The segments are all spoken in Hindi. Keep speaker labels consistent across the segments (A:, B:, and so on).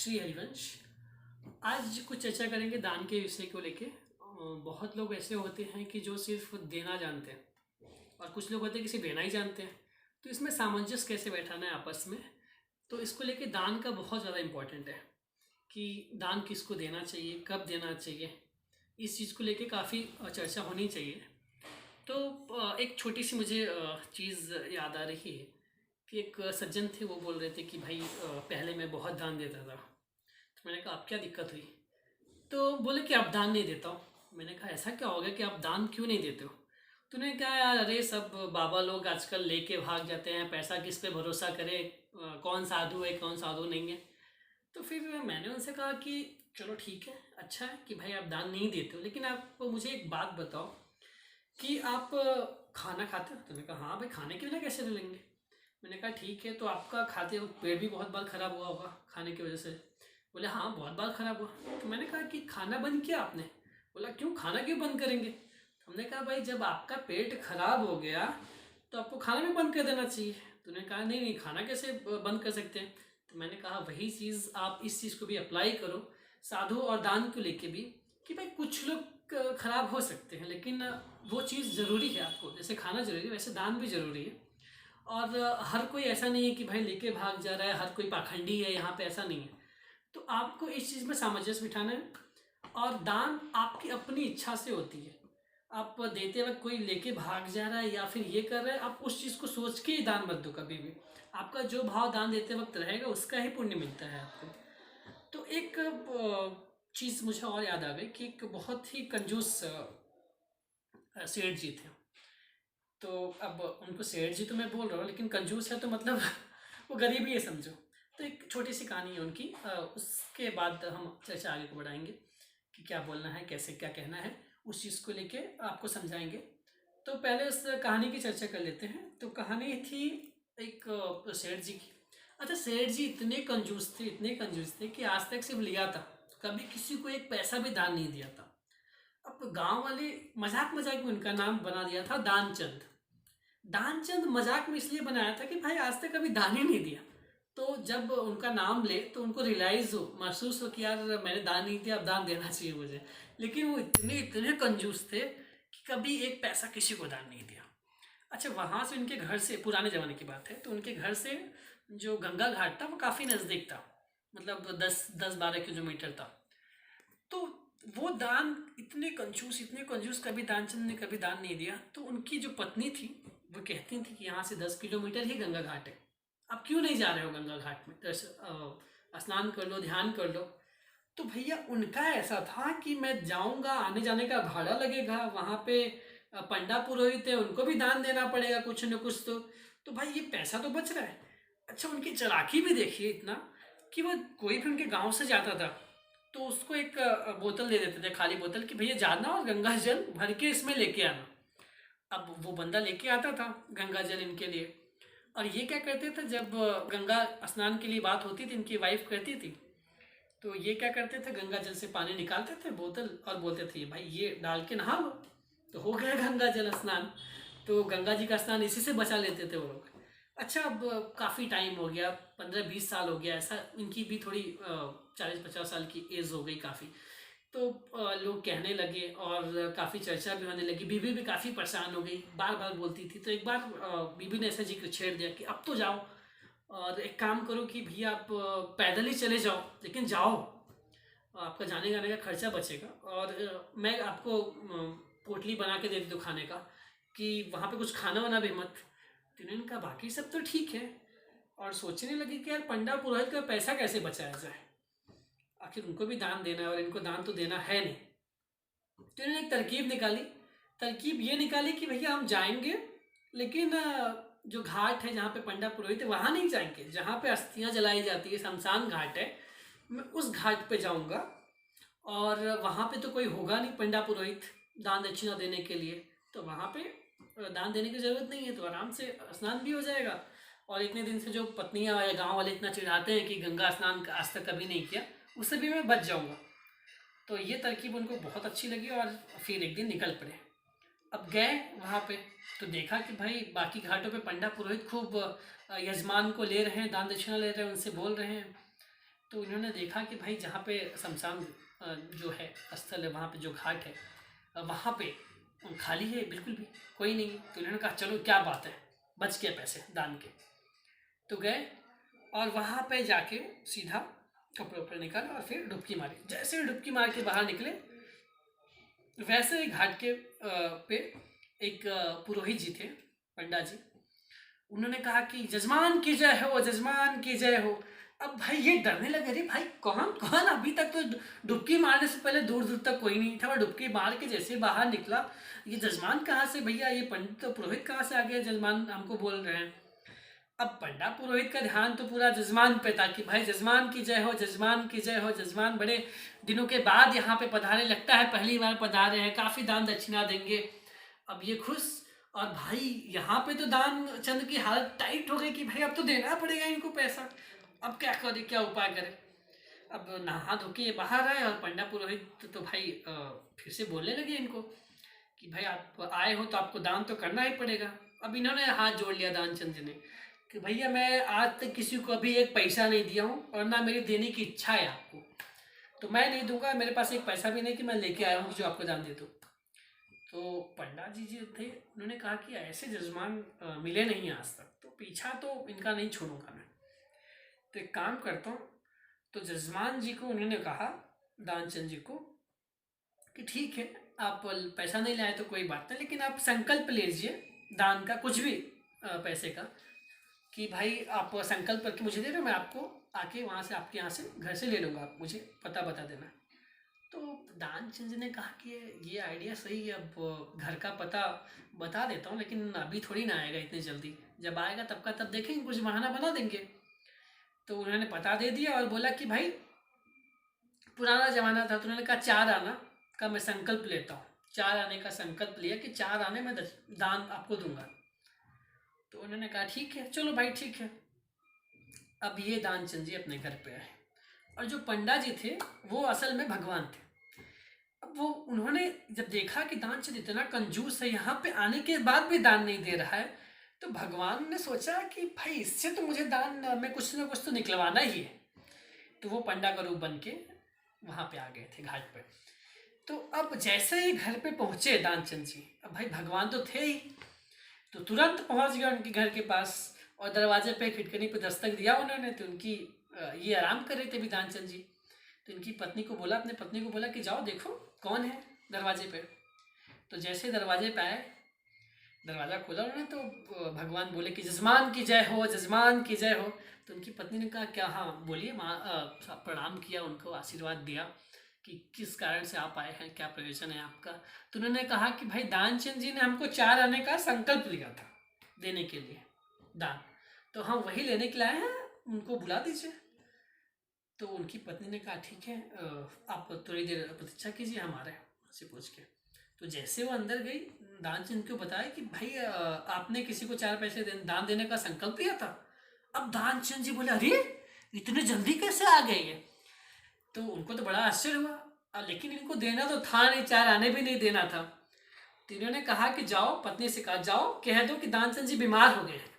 A: श्री हरिवंश। आज कुछ चर्चा करेंगे दान के विषय को लेके। बहुत लोग ऐसे होते हैं कि जो सिर्फ देना जानते हैं और कुछ लोग होते हैं कि सिर्फ लेना ही जानते हैं। तो इसमें सामंजस्य कैसे बैठाना है आपस में, तो इसको लेके दान का बहुत ज़्यादा इम्पोर्टेंट है कि दान किसको देना चाहिए, कब देना चाहिए। इस चीज़ को लेके काफ़ी चर्चा होनी चाहिए। तो एक छोटी सी मुझे चीज़ याद आ रही है कि एक सज्जन थे, वो बोल रहे थे कि भाई पहले मैं बहुत दान देता था। तो मैंने कहा आप क्या दिक्कत हुई? तो बोले कि अब दान नहीं देता हूँ। मैंने कहा ऐसा क्या हो गया कि आप दान क्यों नहीं देते हो? तो उन्होंने कहा यार अरे सब बाबा लोग आजकल लेके भाग जाते हैं, पैसा किस पे भरोसा करे, कौन साधु है कौन साधु नहीं है। तो फिर मैंने उनसे कहा कि चलो ठीक है, अच्छा है कि भाई आप दान नहीं देते हो, लेकिन आप मुझे एक बात बताओ कि आप खाना खाते हो? तो मैंने कहा हाँ भाई, खाने के बिना कैसे रह लेंगे। मैंने कहा ठीक है, तो आपका खाते वक्त पेट भी बहुत बार ख़राब हुआ होगा खाने की वजह से। बोले हाँ बहुत बार ख़राब हुआ। तो मैंने कहा कि खाना बंद किया आपने? बोला क्यों, खाना क्यों बंद करेंगे? तो हमने कहा भाई जब आपका पेट खराब हो गया तो आपको खाना भी बंद कर देना चाहिए। तो उन्होंने कहा नहीं नहीं, खाना कैसे बंद कर सकते हैं। तो मैंने कहा वही चीज़ आप इस चीज़ को भी अप्लाई करो, साधु और दान को लेके भी, कि भाई कुछ लोग खराब हो सकते हैं लेकिन वो चीज़ ज़रूरी है। आपको जैसे खाना ज़रूरी है वैसे दान भी ज़रूरी है। और हर कोई ऐसा नहीं है कि भाई लेके भाग जा रहा है, हर कोई पाखंडी है, यहाँ पे ऐसा नहीं है। तो आपको इस चीज़ में सामंजस्य बिठाना है। और दान आपकी अपनी इच्छा से होती है। आप देते वक्त कोई लेके भाग जा रहा है या फिर ये कर रहा है, आप उस चीज़ को सोच के ही दान मत दो कभी भी। आपका जो भाव दान देते वक्त रहेगा उसका ही पुण्य मिलता है आपको। तो एक चीज़ मुझे और याद आ गई कि एक बहुत ही कंजूस सेठ जी थे। तो अब उनको सेठ जी तो मैं बोल रहा हूँ, लेकिन कंजूस है तो मतलब वो गरीब ही है समझो। तो एक छोटी सी कहानी है उनकी, उसके बाद हम चर्चा आगे को बढ़ाएंगे कि क्या बोलना है, कैसे क्या कहना है, उस चीज़ को लेके आपको समझाएंगे। तो पहले उस कहानी की चर्चा कर लेते हैं। तो कहानी थी एक सेठ जी की। अच्छा, सेठ जी इतने कंजूस थे, इतने कंजूस थे कि आज तक सिर्फ लिया था, कभी किसी को एक पैसा भी दान नहीं दिया था। अब गांव वाले मजाक मजाक में उनका नाम बना दिया था दानचंद। दानचंद मजाक में इसलिए बनाया था कि भाई आज तक कभी दान ही नहीं दिया। तो जब उनका नाम ले तो उनको रियलाइज हो, महसूस हो कि यार मैंने दान नहीं दिया, अब दान देना चाहिए मुझे। लेकिन वो इतने इतने कंजूस थे कि कभी एक पैसा किसी को दान नहीं दिया। अच्छा, वहाँ से उनके घर से, पुराने ज़माने की बात है, तो उनके घर से जो गंगा घाट था वो काफ़ी नज़दीक था, मतलब 10-12 किलोमीटर था। तो वो दान, इतने कंजूस कभी दानचंद ने कभी दान नहीं दिया। तो उनकी जो पत्नी थी वो कहती थी कि यहाँ से 10 किलोमीटर ही गंगा घाट है, आप क्यों नहीं जा रहे हो गंगा घाट में, स्नान कर लो, ध्यान कर लो। तो भैया उनका ऐसा था कि मैं जाऊंगा, आने जाने का भाड़ा लगेगा, वहाँ पे पंडा पुरोहित है, उनको भी दान देना पड़ेगा कुछ न कुछ। तो भाई ये पैसा तो बच रहा है। अच्छा, उनकी चालाकी भी देखिए इतना कि वो कोई भी उनके गांव से जाता था तो उसको एक बोतल दे देते थे, खाली बोतल, कि भैया जाना और गंगा जल भर के इसमें लेके आना। अब वो बंदा लेके आता था गंगा जल इनके लिए। और ये क्या करते थे, जब गंगा स्नान के लिए बात होती थी, इनकी वाइफ करती थी, तो ये क्या करते थे, गंगा जल से पानी निकालते थे बोतल और बोलते थे भाई ये डाल के नहा लो, तो हो गया गंगा जल स्नान। तो गंगा जी का स्नान इसी से बचा लेते थे वो लोग। अच्छा, अब काफ़ी टाइम हो गया, 15-20 साल हो गया ऐसा, इनकी भी थोड़ी 40-50 साल की एज हो गई काफ़ी। तो लोग कहने लगे और काफ़ी चर्चा भी होने लगी। बीबी भी काफ़ी परेशान हो गई, बार बार बोलती थी। तो एक बार बीबी ने ऐसा जिक्र छेड़ दिया कि अब तो जाओ और एक काम करो कि भैया आप पैदल ही चले जाओ, लेकिन जाओ, आपका जाने जाने का खर्चा बचेगा और मैं आपको पोटली बना के दे देती हूँ खाने का, कि वहाँ पे कुछ खाना वाना भी मत। तो इन्होंने कहा बाकी सब तो ठीक है, और सोचने लगे कि यार पंडा पुरोहित का पैसा कैसे बचाया जाए, आखिर उनको भी दान देना है और इनको दान तो देना है नहीं। तो इन्होंने एक तरकीब निकाली। तरकीब ये निकाली कि भैया हम जाएंगे, लेकिन जो घाट है जहाँ पे पंडा पुरोहित है वहाँ नहीं जाएंगे, जहाँ पे अस्थियाँ जलाई जाती है, शमशान घाट है, मैं उस घाट पे जाऊँगा। और वहाँ पे तो कोई होगा नहीं पंडा पुरोहित दान दक्षिणा देने के लिए, तो वहाँ पे दान देने की ज़रूरत नहीं है, तो आराम से स्नान भी हो जाएगा। और इतने दिन से जो पत्नियाँ या गाँव वाले इतना चिढ़ाते हैं कि गंगा स्नान आज तक कभी नहीं किया, उससे भी मैं बच जाऊँगा। तो ये तरकीब उनको बहुत अच्छी लगी और फिर एक दिन निकल पड़े। अब गए वहाँ पे, तो देखा कि भाई बाकी घाटों पे पंडा पुरोहित खूब यजमान को ले रहे हैं, दान दक्षिणा ले रहे हैं, उनसे बोल रहे हैं। तो उन्होंने देखा कि भाई जहाँ पे शमशान जो है स्थल है, वहाँ पे जो घाट है, वहाँ पे खाली है, बिल्कुल भी कोई नहीं। तो उन्होंने कहा चलो क्या बात है, बच गए पैसे दान के। तो गए और वहाँ पे जाके सीधा कपड़े उपड़े निकाले और फिर डुबकी मारी। जैसे ही डुबकी मार के बाहर निकले, वैसे ही घाट के पे एक पुरोहित जी थे, पंडा जी। उन्होंने कहा कि जजमान की जय हो, जजमान की जय हो। अब भाई ये डरने लगे, अरे भाई कौन कौन, अभी तक तो डुबकी मारने से पहले दूर दूर तक कोई नहीं था, और डुबकी मार के जैसे बाहर निकला, ये जजमान कहाँ से भैया, ये पंडित तो पुरोहित कहाँ से आ गया, जजमान हमको बोल रहे हैं। अब पंडा पुरोहित का ध्यान तो पूरा जजमान पे था कि भाई जजमान की जय हो, जजमान की जय हो। जजमान बड़े दिनों के बाद यहाँ पे पधारे, लगता है पहली बार पधारे हैं, काफ़ी दान दक्षिणा देंगे। अब ये खुश, और भाई यहाँ पे तो दान चंद की हालत टाइट हो गई कि भाई अब तो देना पड़ेगा इनको पैसा, अब क्या करे, क्या उपाय करे। अब नहा धो के बाहर आए, और पंडा पुरोहित तो भाई फिर से बोलने लगे इनको कि भाई आप आए हो तो आपको दान तो करना ही पड़ेगा। अब इन्होंने हाथ जोड़ लिया दानचंद जी ने कि भैया मैं आज तक किसी को अभी एक पैसा नहीं दिया हूँ, और ना मेरी देने की इच्छा है आपको, तो मैं नहीं दूंगा, मेरे पास एक पैसा भी नहीं कि मैं लेके आया हूँ जो आपको दान दे दूँ। तो पंडा जी जी थे, उन्होंने कहा कि ऐसे जजमान मिले नहीं आज तक, तो पीछा तो इनका नहीं छोड़ूंगा मैं, तो एक काम करता हूँ। तो जजमान जी को उन्होंने कहा, दानचंद जी को, कि ठीक है आप पैसा नहीं लाए तो कोई बात नहीं, लेकिन आप संकल्प ले लीजिए दान का, कुछ भी पैसे का, कि भाई आप संकल्प करके मुझे दे रहे हो, मैं आपको आके वहाँ से आपके यहाँ से घर से ले लूँगा, आप मुझे पता बता देना। तो दानचंद जी ने कहा कि ये आइडिया सही है, अब घर का पता बता देता हूँ, लेकिन अभी थोड़ी ना आएगा इतनी जल्दी, जब आएगा तब का तब देखेंगे, कुछ बहाना बना देंगे। तो उन्होंने पता दे दिया और बोला कि भाई पुराना ज़माना था, तो उन्होंने कहा 4 आना का मैं संकल्प लेता हूँ, 4 आने का संकल्प लिया कि 4 आने में दान आपको दूंगा। तो उन्होंने कहा ठीक है, चलो भाई ठीक है। अब ये दानचंद जी अपने घर पे आए, और जो पंडा जी थे वो असल में भगवान थे। अब वो उन्होंने जब देखा कि दानचंद इतना कंजूस है, यहाँ पे आने के बाद भी दान नहीं दे रहा है, तो भगवान ने सोचा कि भाई इससे तो मुझे दान में कुछ ना कुछ तो निकलवाना ही है। तो वो पंडा का रूप बन के वहाँ पे आ गए थे घाट पे। तो अब जैसे ही घर पे पहुँचे दानचंद जी, अब भाई भगवान तो थे ही, तो तुरंत पहुँच गया उनके घर के पास, और दरवाजे पे खिड़की पे दस्तक दिया उन्होंने। तो उनकी ये आराम कर रहे थे अभी दानचंद जी। तो इनकी पत्नी को बोला, अपने पत्नी को बोला कि जाओ देखो कौन है दरवाजे पे। तो जैसे दरवाजे पे आए, दरवाज़ा खोला उन्होंने, तो भगवान बोले कि जजमान की जय हो, जजमान की जय हो। तो उनकी पत्नी ने कहा क्या, हाँ बोलिए माँ, प्रणाम किया, उनको आशीर्वाद दिया कि किस कारण से आप आए हैं, क्या प्रयोजन है आपका। तो उन्होंने कहा कि भाई दानचंद जी ने हमको 4 आने का संकल्प लिया था देने के लिए दान, तो हम वही लेने के लिए आए हैं, उनको बुला दीजिए। तो उनकी पत्नी ने कहा ठीक है, आप थोड़ी देर प्रतीक्षा कीजिए, हम आ रहे हैं से पूछ के। तो जैसे वो अंदर गई, दानचंद को बताया कि भाई आपने किसी को 4 पैसे दान देने का संकल्प लिया था। अब दानचंद जी बोले अरे इतने जल्दी कैसे आ गए ये। तो उनको तो बड़ा आश्चर्य हुआ, लेकिन इनको देना तो था नहीं, 4 आने भी नहीं देना था। तो इन्होंने कहा कि जाओ, पत्नी से कहा जाओ कह दो कि दानचंद जी बीमार हो गए हैं।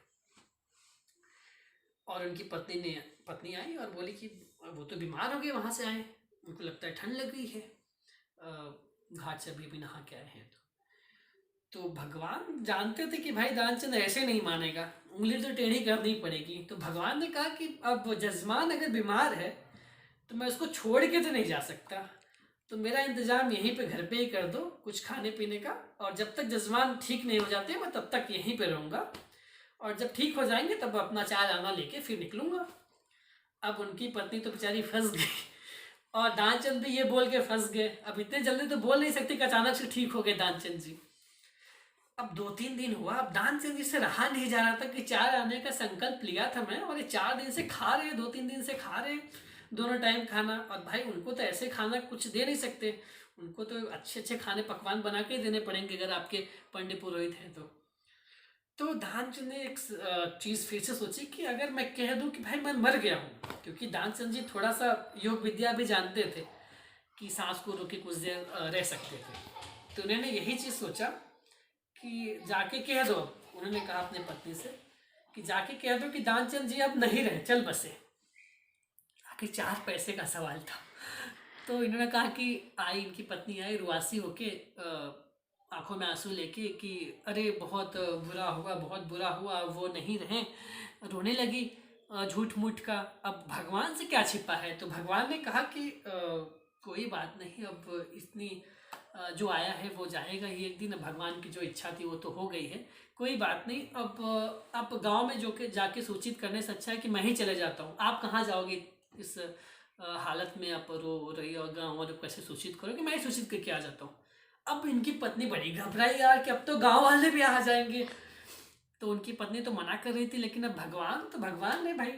A: और उनकी पत्नी आई और बोली कि वो तो बीमार हो गए, वहाँ से आए, उनको लगता है ठंड लग गई है, घाट से अभी नहा के आए हैं। तो भगवान जानते थे कि भाई दानचंद ऐसे नहीं मानेगा, उंगली तो टेढ़ी करनी पड़ेगी। तो भगवान ने कहा कि अब जजमान अगर बीमार है तो मैं उसको छोड़ के तो नहीं जा सकता, तो मेरा इंतज़ाम यहीं पे घर पे ही कर दो कुछ खाने पीने का, और जब तक जजमान ठीक नहीं हो जाते मैं तब तक यहीं पे रहूँगा, और जब ठीक हो जाएंगे तब अपना 4 आना लेके फिर निकलूँगा। अब उनकी पत्नी तो बेचारी फंस गई, और दानचंद भी ये बोल के फंस गए। अब इतने जल्दी तो बोल नहीं सकते कि अचानक से ठीक हो गए दानचंद जी। अब 2-3 दिन हुआ, अब दानचंद जी से रहा नहीं जा रहा था कि 4 आने का संकल्प लिया था मैं, और ये 4 दिन से खा रहे, 2-3 दिन से खा रहे दोनों टाइम खाना। और भाई उनको तो ऐसे खाना कुछ दे नहीं सकते, उनको तो अच्छे अच्छे खाने पकवान बना के देने पड़ेंगे अगर आपके पंडित पुरोहित हैं तो दानचंद ने एक चीज़ फिर से सोची कि अगर मैं कह दूं कि भाई मैं मर गया हूँ, क्योंकि दानचंद जी थोड़ा सा योग विद्या भी जानते थे कि सांस को रोके कुछ देर रह सकते थे। तो उन्होंने यही चीज़ सोचा कि जाके कह दो, उन्होंने कहा अपने पत्नी से कि जाके कह दो कि दानचंद जी अब नहीं रहे, चल बसे। आखिर 4 पैसे का सवाल था। तो इन्होंने कहा कि आई इनकी पत्नी आई रुआसी होके, आंखों में आंसू लेके कि अरे बहुत बुरा हुआ, बहुत बुरा हुआ, वो नहीं रहे। रोने लगी झूठ मूठ का। अब भगवान से क्या छिपा है? तो भगवान ने कहा कि कोई बात नहीं, अब इतनी जो आया है वो जाएगा ही एक दिन। अब भगवान की जो इच्छा थी वो तो हो गई है, कोई बात नहीं। अब आप गांव में जो के जाके सूचित करने से अच्छा है कि मैं ही चले जाता हूँ। आप कहाँ जाओगे इस हालत में? आप रो रही हो, गाँव वालों को कैसे सूचित करो कि मैं ही सूचित करके आ जाता हूँ। अब इनकी पत्नी बड़ी घबराई यार कि अब तो गांव वाले भी आ जाएंगे। तो उनकी पत्नी तो मना कर रही थी, लेकिन अब भगवान ने भाई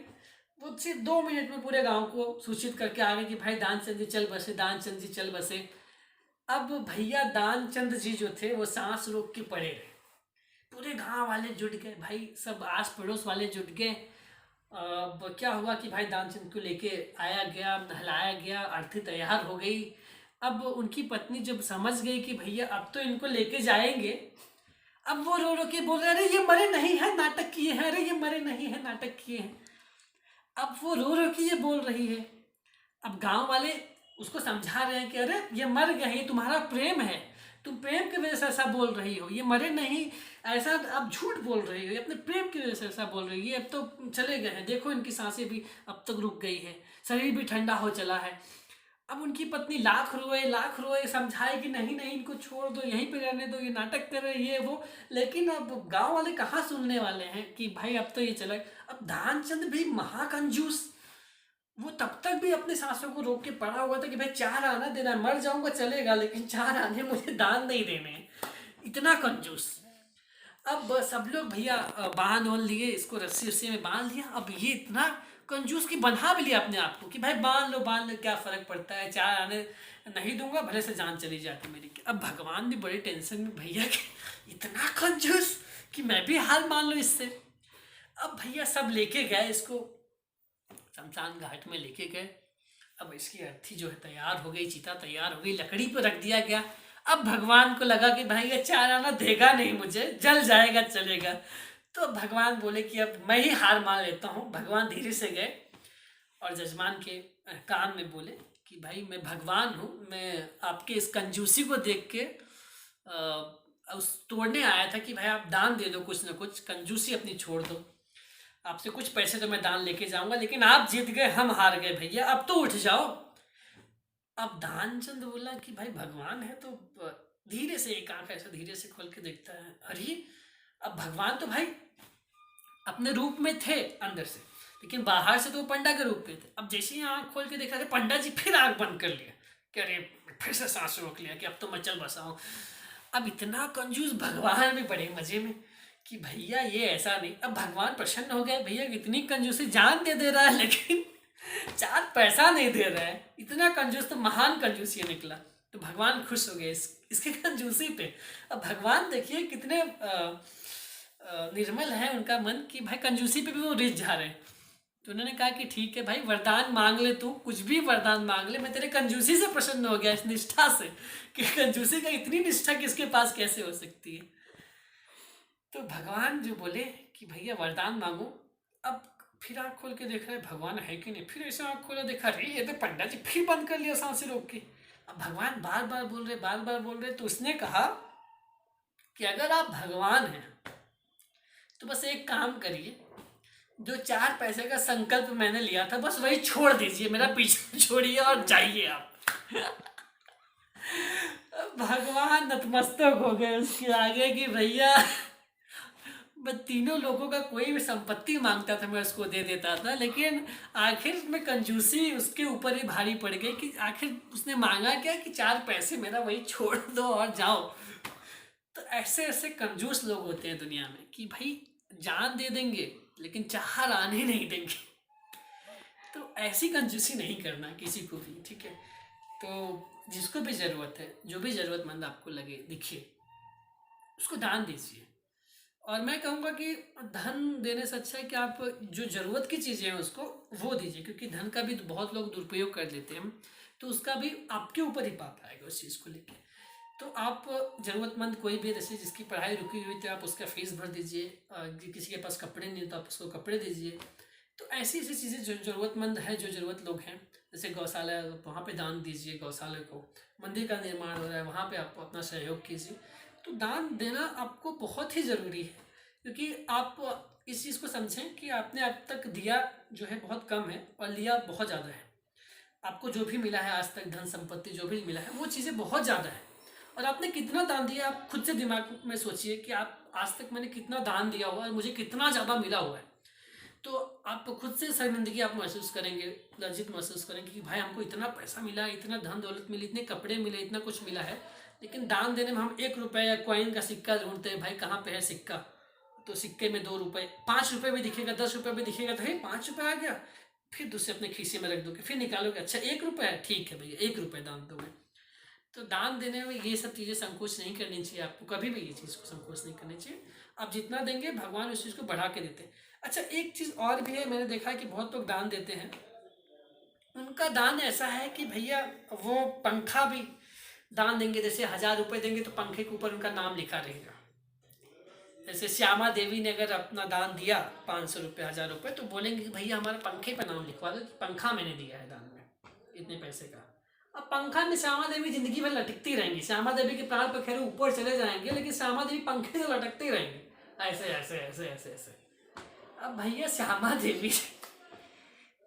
A: वो सिर्फ 2 मिनट में पूरे गांव को सूचित करके आ गए कि भाई दानचंद जी चल बसे, दानचंद जी चल बसे। अब भैया दानचंद जी जो थे वो सांस रोक के पड़े रहे। पूरे गांव वाले जुट गए भाई, सब आस पड़ोस वाले जुट गए। अब क्या हुआ कि भाई दानचंद को लेके आया गया, नहलाया गया, आरती तैयार हो गई। अब उनकी पत्नी जब समझ गई कि भैया अब तो इनको लेके जाएंगे, अब वो रो रो के बोल रहे अरे ये मरे नहीं है, नाटक किए हैं, अरे ये मरे नहीं है, नाटक किए हैं। अब वो रो रो के ये बोल रही है। अब गांव वाले उसको समझा रहे हैं कि अरे ये मर गए, ये तुम्हारा प्रेम है, तुम प्रेम की वजह से ऐसा बोल रही हो, ये मरे नहीं, ऐसा आप झूठ बोल रही हो, ये अपने प्रेम की वजह से ऐसा बोल रही है, ये अब तो चले गए हैं, देखो इनकी सांसें भी अब तक रुक गई है, शरीर भी ठंडा हो चला है। अब उनकी पत्नी लाख रोए समझाए कि नहीं नहीं इनको छोड़ दो, यहीं पे रहने दो, ये नाटक कर रही है वो। लेकिन अब गांव वाले कहाँ सुनने वाले हैं कि भाई अब तो ये चला। अब ध्यानचंद भी महाकंजूस, वो तब तक भी अपने सांसों को रोक के पड़ा हुआ था कि भाई 4 आना देना है, मर जाऊंगा चलेगा लेकिन 4 आने मुझे दान नहीं देने हैं, इतना कंजूस। अब सब लोग भैया बांध ओन लिए, इसको रस्सी उस्सी में बांध लिया। अब ये इतना कंजूस कि बंधा भी लिया अपने आप को कि भाई बांध लो, क्या फर्क पड़ता है, 4 आने नहीं दूंगा, भले से जान चली जाती मेरी। अब भगवान भी बड़े टेंशन में, भैया कि इतना कंजूस कि मैं भी हार मान लूँ इससे। अब भैया सब लेके गए इसको शमशान घाट में लेके गए। अब इसकी अर्थी जो है तैयार हो गई, चिता तैयार हो गई, लकड़ी पर रख दिया गया। अब भगवान को लगा कि भाई ये 4 आना देगा नहीं मुझे, जल जाएगा चलेगा। तो भगवान बोले कि अब मैं ही हार मान लेता हूँ। भगवान धीरे से गए और जजमान के कान में बोले कि भाई मैं भगवान हूँ, मैं आपके इस कंजूसी को देख के उस तोड़ने आया था कि भाई आप दान दे दो, कुछ ना कुछ कंजूसी अपनी छोड़ दो, आपसे कुछ पैसे तो मैं दान लेके जाऊंगा, लेकिन आप जीत गए, हम हार गए भैया, अब तो उठ जाओ। अब ध्यानचंद बोला कि भाई भगवान है तो धीरे से एक आंख ऐसा धीरे से खोल के देखता है, अरे अब भगवान तो भाई अपने रूप में थे अंदर से, लेकिन बाहर से तो वो पंडा के रूप में थे। अब जैसे ही आंख खोल के देखा, पंडा जी फिर आंख बंद कर लिया कि अरे फिर से सांस रोक लिया कि अब तो मैं चल बसा हूँ। अब इतना कंजूस भगवान भी बड़े मजे में कि भैया ये ऐसा नहीं। अब भगवान प्रसन्न हो गए, भैया इतनी कंजूसी, जान दे रहा है लेकिन 4 पैसा नहीं दे रहा है, इतना कंजूस, तो महान कंजूसी निकला। तो भगवान खुश हो गए इसके कंजूसी पे। अब भगवान देखिए कितने निर्मल है उनका मन कि भाई कंजूसी पे भी वो रिझ जा रहे हैं। तो उन्होंने कहा कि ठीक है भाई, वरदान मांग ले, तू कुछ भी वरदान मांग ले, मैं तेरे कंजूसी से प्रसन्न हो गया, इस निष्ठा से कि कंजूसी का इतनी निष्ठा किसके पास कैसे हो सकती है। तो भगवान जो बोले कि भैया वरदान मांगो। अब फिर आँख खोल के देख रहे भगवान है कि नहीं, फिर ऐसे आँख खोला, देखा अरे ये तो पंडा जी फिर बंद कर लिया सांसें रोक के। अब भगवान बार बार बोल रहे। तो उसने कहा कि अगर आप भगवान हैं तो बस एक काम करिए, जो 4 पैसे का संकल्प मैंने लिया था बस वही छोड़ दीजिए, मेरा पीछे छोड़िए और जाइए आप। भगवान नतमस्तक हो गए उसके आगे कि भैया मैं तीनों लोगों का कोई भी संपत्ति मांगता था मैं उसको दे देता था, लेकिन आखिर में कंजूसी उसके ऊपर ही भारी पड़ गई कि आखिर उसने मांगा क्या कि 4 पैसे मेरा वही छोड़ दो और जाओ। तो ऐसे ऐसे कंजूस लोग होते हैं दुनिया में कि भाई जान दे देंगे लेकिन 4 आने नहीं देंगे। तो ऐसी कंजूसी नहीं करना किसी को भी, ठीक है। तो जिसको भी ज़रूरत है, जो भी ज़रूरतमंद आपको लगे दिखे, उसको दान दीजिए। और मैं कहूँगा कि धन देने से अच्छा है कि आप जो ज़रूरत की चीज़ें हैं उसको वो दीजिए, क्योंकि धन का भी तो बहुत लोग दुरुपयोग कर लेते हैं, तो उसका भी आपके ऊपर ही पाप आएगा उस चीज़ को लेकर। तो आप ज़रूरतमंद कोई भी, जैसे जिसकी पढ़ाई रुकी हुई थी आप उसका फीस भर दीजिए, किसी के पास कपड़े नहीं तो आप उसको कपड़े दीजिए, तो ऐसी ऐसी चीज़ें जो ज़रूरतमंद है, जो ज़रूरत लोग हैं, जैसे गौशाला है वहाँ पे दान दीजिए गौशाला को, मंदिर का निर्माण हो रहा है वहाँ पे आप अपना सहयोग कीजिए। तो दान देना आपको बहुत ही ज़रूरी है, क्योंकि आप इस चीज़ को समझें कि आपने अब तक दिया जो है बहुत कम है और लिया बहुत ज़्यादा है। आपको जो भी मिला है आज तक, धन संपत्ति जो भी मिला है, वो चीज़ें बहुत ज़्यादा है। और आपने कितना दान दिया, आप खुद से दिमाग में सोचिए कि आप आज तक मैंने कितना दान दिया हुआ है और मुझे कितना ज़्यादा मिला हुआ है। तो आप खुद से शर्मिंदगी आप महसूस करेंगे, लज्जित महसूस करेंगे कि भाई हमको इतना पैसा मिला, इतना धन दौलत मिली, इतने कपड़े मिले, इतना कुछ मिला है, लेकिन दान देने में हम 1 रुपये या कॉइन का सिक्का ढूंढते हैं। भाई कहाँ पे है सिक्का? तो सिक्के में 2 रुपये, 5 रुपये भी दिखेगा, 10 रुपये भी दिखेगा, तो हे 5 रुपये आ गया, फिर दूसरे अपने खीसे में रख दोगे, फिर निकालोगे, अच्छा 1 रुपये है, ठीक है भैया 1 रुपये दान दोगे। तो दान देने में ये सब चीज़ें संकोच नहीं करनी चाहिए आपको, कभी भी ये चीज़ को संकोच नहीं करनी चाहिए। आप जितना देंगे भगवान उस चीज़ को बढ़ा के देते हैं। अच्छा एक चीज़ और भी है, मैंने देखा है कि बहुत लोग दान देते हैं, उनका दान ऐसा है कि भैया वो पंखा भी दान देंगे, जैसे 1000 रुपये देंगे तो पंखे के ऊपर उनका नाम लिखा रहेगा। जैसे श्यामा देवी ने अगर अपना दान दिया 500 रुपये 1000 रुपये, तो बोलेंगे कि भैया हमारे पंखे पर नाम लिखवा दो कि पंखा मैंने दिया है दान में इतने पैसे का। अब पंखा में श्यामा देवी जिंदगी भर लटकती रहेंगी, श्यामा देवी के प्राण पर खैर ऊपर चले जाएंगे, लेकिन श्यामा देवी पंखे से लटकती रहेंगी, ऐसे ऐसे ऐसे ऐसे ऐसे। अब भैया श्यामा देवी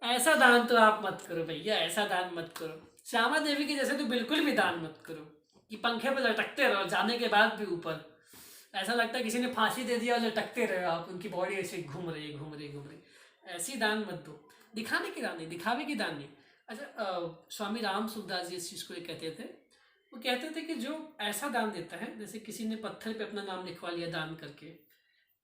A: ऐसा दान तो आप मत करो भैया, ऐसा दान मत करो। श्यामा देवी के जैसे तो बिल्कुल भी दान मत करो कि पंखे पर लटकते रहो जाने के बाद भी ऊपर, ऐसा लगता है किसी ने फांसी दे दिया और लटकते रहे आप, उनकी बॉडी ऐसे घूम रही घूम रही घूम रही। ऐसी दान मत दो, दिखाने की दान नहीं, दिखावे की दान नहीं। अच्छा स्वामी राम सुखदास जी इस चीज़ को ये कहते थे, वो कहते थे कि जो ऐसा दान देता है, जैसे किसी ने पत्थर पे अपना नाम लिखवा लिया दान करके,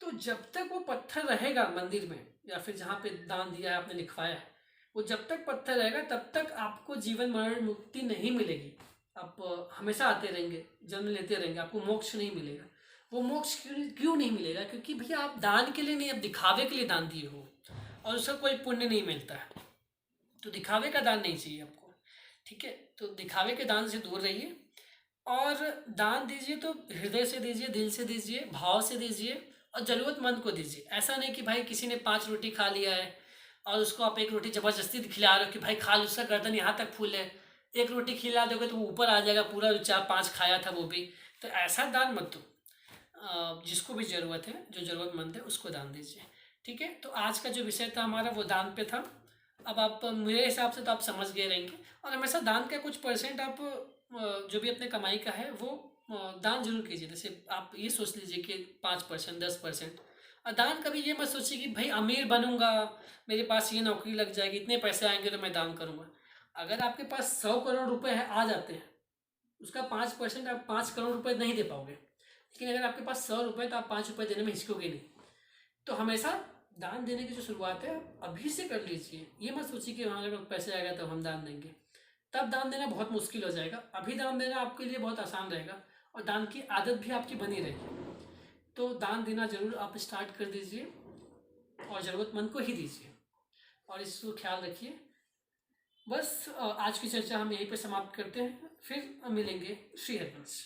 A: तो जब तक वो पत्थर रहेगा मंदिर में या फिर जहाँ पे दान दिया है आपने लिखवाया है, वो जब तक पत्थर रहेगा तब तक आपको जीवन मरण मुक्ति नहीं मिलेगी। आप हमेशा आते रहेंगे, जन्म लेते रहेंगे, आपको मोक्ष नहीं मिलेगा। वो मोक्ष क्यों नहीं मिलेगा? क्योंकि भैया आप दान के लिए नहीं, आप दिखावे के लिए दान दिए हो और उसका कोई पुण्य नहीं मिलता है। तो दिखावे का दान नहीं चाहिए आपको, ठीक है? तो दिखावे के दान से दूर रहिए और दान दीजिए तो हृदय से दीजिए, दिल से दीजिए, भाव से दीजिए और ज़रूरतमंद को दीजिए। ऐसा नहीं कि भाई किसी ने 5 रोटी खा लिया है और उसको आप 1 रोटी ज़बरदस्ती खिला रहे हो कि भाई खा लो, उसका गर्दन यहाँ तक फूल है। 1 रोटी खिला दोगे तो वो ऊपर आ जाएगा पूरा, जो 4-5 खाया था वो भी। तो ऐसा दान मत दो। जिसको भी ज़रूरत है, जो ज़रूरतमंद है उसको दान दीजिए, ठीक है? तो आज का जो विषय था हमारा वो दान पे था। अब आप मेरे हिसाब से तो आप समझ गए रहेंगे, और हमेशा दान का कुछ परसेंट आप जो भी अपने कमाई का है वो दान जरूर कीजिए। जैसे आप ये सोच लीजिए कि 5%, 10%। और दान कभी ये मत सोचिए कि भाई अमीर बनूंगा, मेरे पास ये नौकरी लग जाएगी, इतने पैसे आएंगे तो मैं दान करूंगा। अगर आपके पास 100 करोड़ रुपए है आ जाते हैं, उसका 5% आप 5 करोड़ रुपए नहीं दे पाओगे, लेकिन अगर आपके पास 100 रुपये तो आप 5 रुपये देने में हिचकोगे नहीं। तो हमेशा दान देने की जो शुरुआत है आप अभी से कर लीजिए। ये मत सोचिए कि हमारे पास पैसे आएगा तो हम दान देंगे, तब दान देना बहुत मुश्किल हो जाएगा। अभी दान देना आपके लिए बहुत आसान रहेगा और दान की आदत भी आपकी बनी रहेगी। तो दान देना ज़रूर आप स्टार्ट कर दीजिए और ज़रूरतमंद को ही दीजिए, और इसको ख्याल रखिए। बस आज की चर्चा हम यहीं पे समाप्त करते हैं, फिर मिलेंगे। श्री हरिवंश।